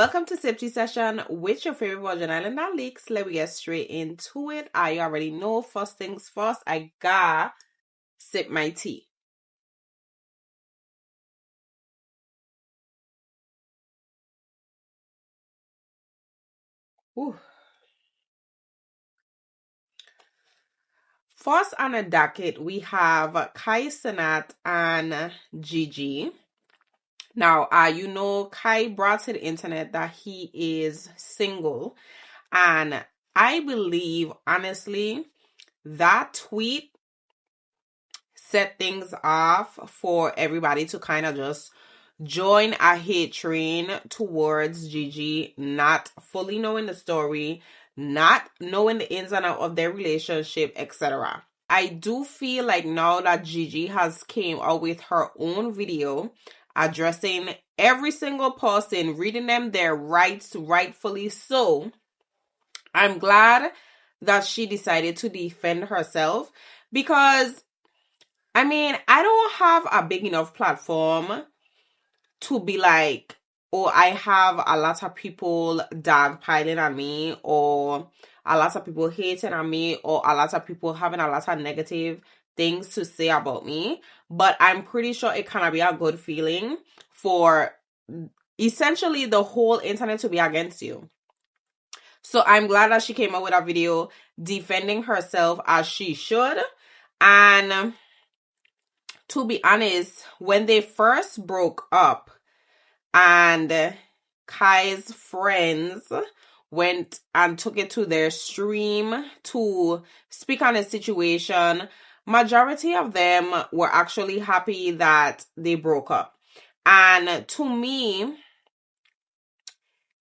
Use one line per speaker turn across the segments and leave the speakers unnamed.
Welcome to Sip Tea Session with your favorite Virgin Islander Likkz. Let me get straight into it. I already know, first things first, I gotta sip my tea. Ooh. First on the docket, we have Cenat and Gigi. Now, you know, Kai brought to the internet that he is single, and I believe, honestly, that tweet set things off for everybody to kind of just join a hate train towards Gigi, not fully knowing the story, not knowing the ins and outs of their relationship, etc. I do feel like now that Gigi has came out with her own video addressing every single person, reading them their rights, rightfully so, I'm glad that she decided to defend herself, because I mean, I don't have a big enough platform to be like, oh, I have a lot of people dogpiling on me, or a lot of people hating on me, or a lot of people having a lot of negative things to say about me. But I'm pretty sure it can be a good feeling for essentially the whole internet to be against you. So I'm glad that she came up with a video defending herself as she should. And to be honest, when they first broke up and Kai's friends went and took it to their stream to speak on the situation, majority of them were actually happy that they broke up. And to me,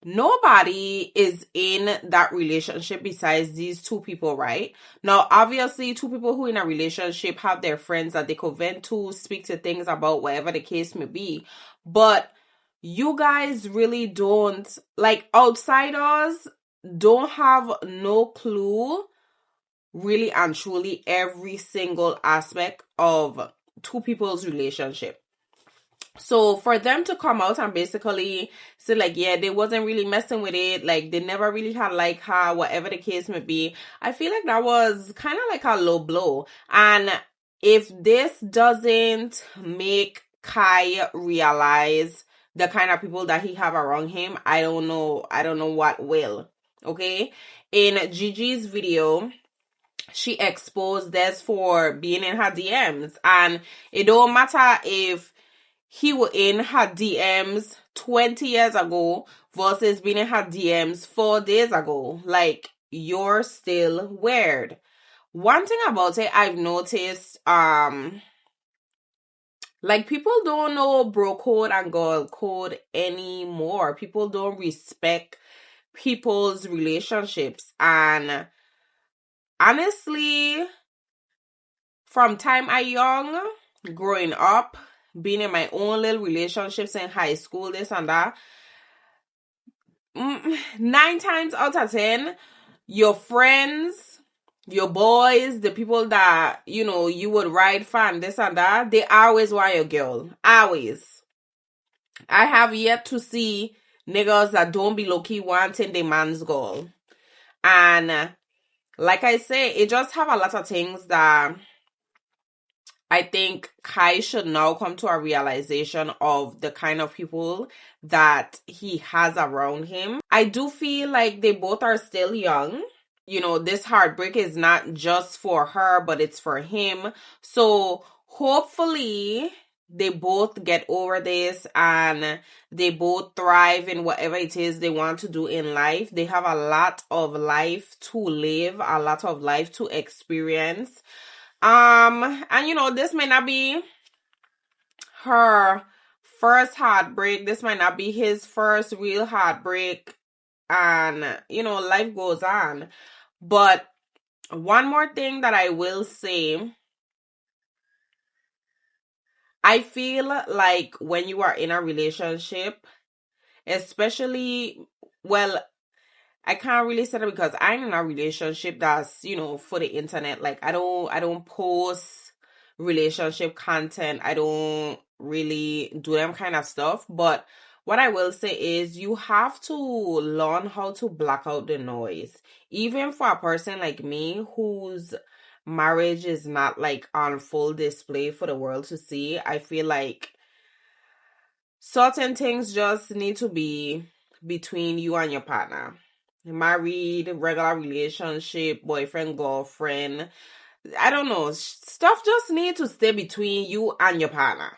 nobody is in that relationship besides these two people, right? Now, obviously, two people who in a relationship have their friends that they could vent to, speak to things about, whatever the case may be. But you guys really don't, like, outsiders don't have no clue really and truly every single aspect of two people's relationship. So for them to come out and basically say like, yeah, they wasn't really messing with it, like they never really had like her, whatever the case may be, I feel like that was kind of like a low blow. And if this doesn't make Kai realize the kind of people that he have around him, I don't know what will. Okay, in Gigi's video, she exposed this for being in her DMs, and it don't matter if he was in her DMs 20 years ago versus being in her DMs 4 days ago. Like, you're still weird. One thing about it I've noticed, like, people don't know bro code and girl code anymore. People don't respect people's relationships. And honestly, from time I young, growing up, being in my own little relationships in high school, this and that, 9 times out of 10, your friends, your boys, the people that, you know, you would ride for this and that, they always want your girl. Always. I have yet to see niggas that don't be low-key wanting the man's girl. And like I say, it just have a lot of things that I think Kai should now come to a realization of the kind of people that he has around him. I do feel like they both are still young. You know, this heartbreak is not just for her, but it's for him. So hopefully they both get over this and they both thrive in whatever it is they want to do in life. They have a lot of life to live, a lot of life to experience. And you know, this may not be her first heartbreak. This might not be his first real heartbreak. And, you know, life goes on. But one more thing that I will say, I feel like when you are in a relationship, especially, well, I can't really say that because I'm in a relationship that's, you know, for the internet. Like, I don't post relationship content. I don't really do them kind of stuff. But what I will say is you have to learn how to block out the noise. Even for a person like me whose marriage is not like on full display for the world to see, I feel like certain things just need to be between you and your partner. Married, regular relationship, boyfriend, girlfriend. I don't know. Stuff just need to stay between you and your partner.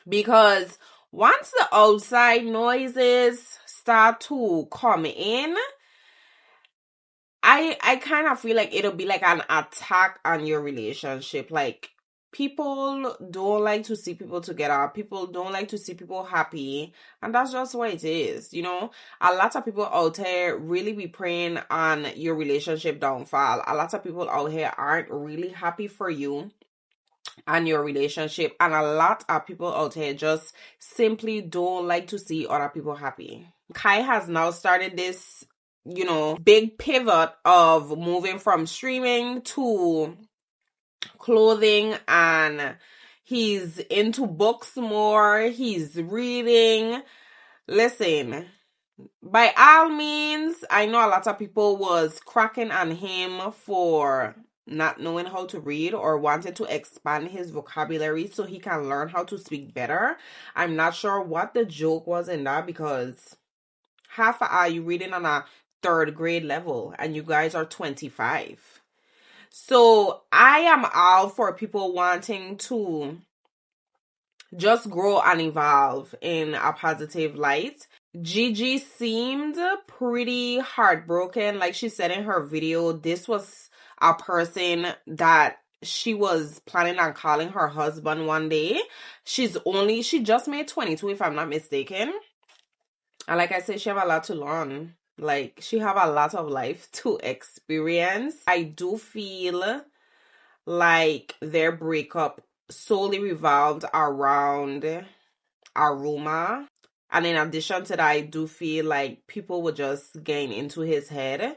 Because once the outside noises start to come in, I kind of feel like it'll be like an attack on your relationship. Like, people don't like to see people together. People don't like to see people happy. And that's just what it is, you know? A lot of people out here really be preying on your relationship downfall. A lot of people out here aren't really happy for you and your relationship. And a lot of people out here just simply don't like to see other people happy. Kai has now started this, you know, big pivot of moving from streaming to clothing, and he's into books more. He's reading. Listen, by all means, I know a lot of people was cracking on him for not knowing how to read or wanted to expand his vocabulary so he can learn how to speak better. I'm not sure what the joke was in that, because half are you reading on a third grade level and you guys are 25. So I am all for people wanting to just grow and evolve in a positive light. Gigi seemed pretty heartbroken. Like she said in her video, this was a person that she was planning on calling her husband one day. She just made 22, if I'm not mistaken. And like I said, she have a lot to learn. Like, she have a lot of life to experience. I do feel like their breakup solely revolved around Aruma. And in addition to that, I do feel like people were just getting into his head.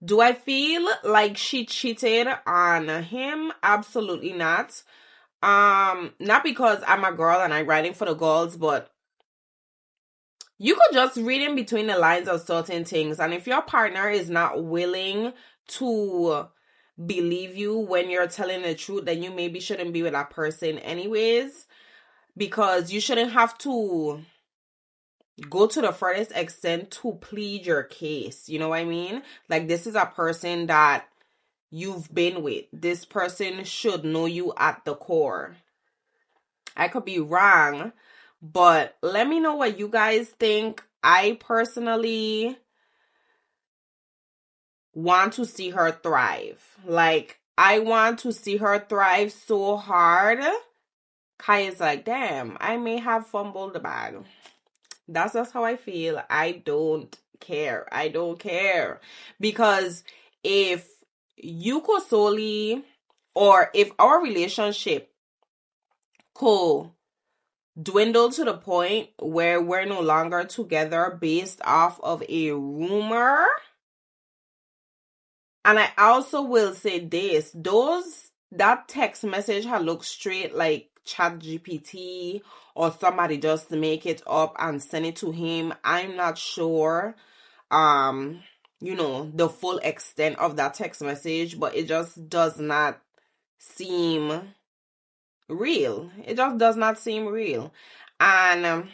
Do I feel like she cheated on him? Absolutely not. Not because I'm a girl and I'm writing for the girls, but you could just read in between the lines of certain things. And if your partner is not willing to believe you when you're telling the truth, then you maybe shouldn't be with that person anyways. Because you shouldn't have to go to the furthest extent to plead your case. You know what I mean? Like, this is a person that you've been with. This person should know you at the core. I could be wrong, but let me know what you guys think. I personally want to see her thrive. Like, I want to see her thrive so hard. Kai is like, damn, I may have fumbled the bag. That's just how I feel. I don't care. I don't care. Because if you could solely, or if our relationship could dwindle to the point where we're no longer together based off of a rumor. And I also will say this, that text message had looked straight like ChatGPT or somebody just make it up and send it to him. I'm not sure the full extent of that text message, but it just does not seem real. It just does not seem real. And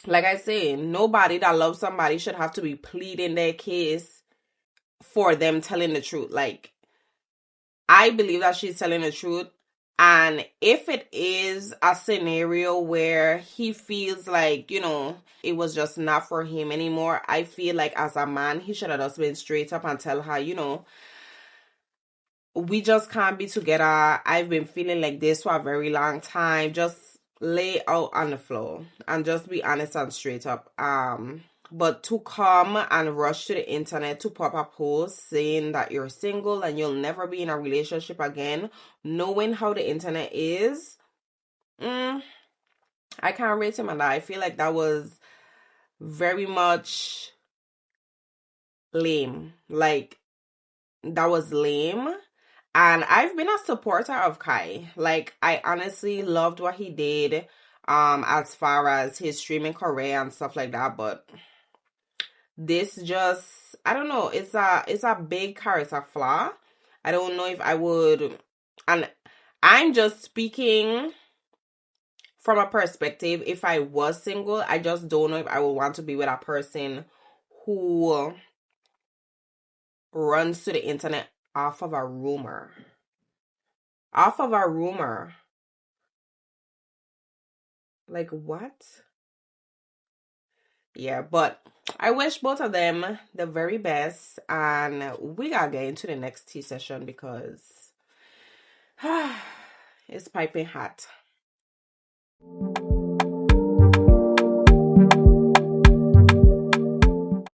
like I say, nobody that loves somebody should have to be pleading their case for them telling the truth. Like, I believe that she's telling the truth. And if it is a scenario where he feels like, it was just not for him anymore, I feel like as a man, he should have just been straight up and tell her, we just can't be together. I've been feeling like this for a very long time. Just lay out on the floor and just be honest and straight up. But to come and rush to the internet to pop a post saying that you're single and you'll never be in a relationship again, knowing how the internet is, I can't rate him on that. I feel like that was very much lame. Like, that was lame. And I've been a supporter of Kai. Like, I honestly loved what he did. as far as his streaming career and stuff like that, but this just, I don't know, it's a big character flaw. I don't know if I would, and I'm just speaking from a perspective, if I was single, I just don't know if I would want to be with a person who runs to the internet off of a rumor. Off of a rumor. Like, what? Yeah, but I wish both of them the very best, and we gotta get into the next tea session because it's piping hot.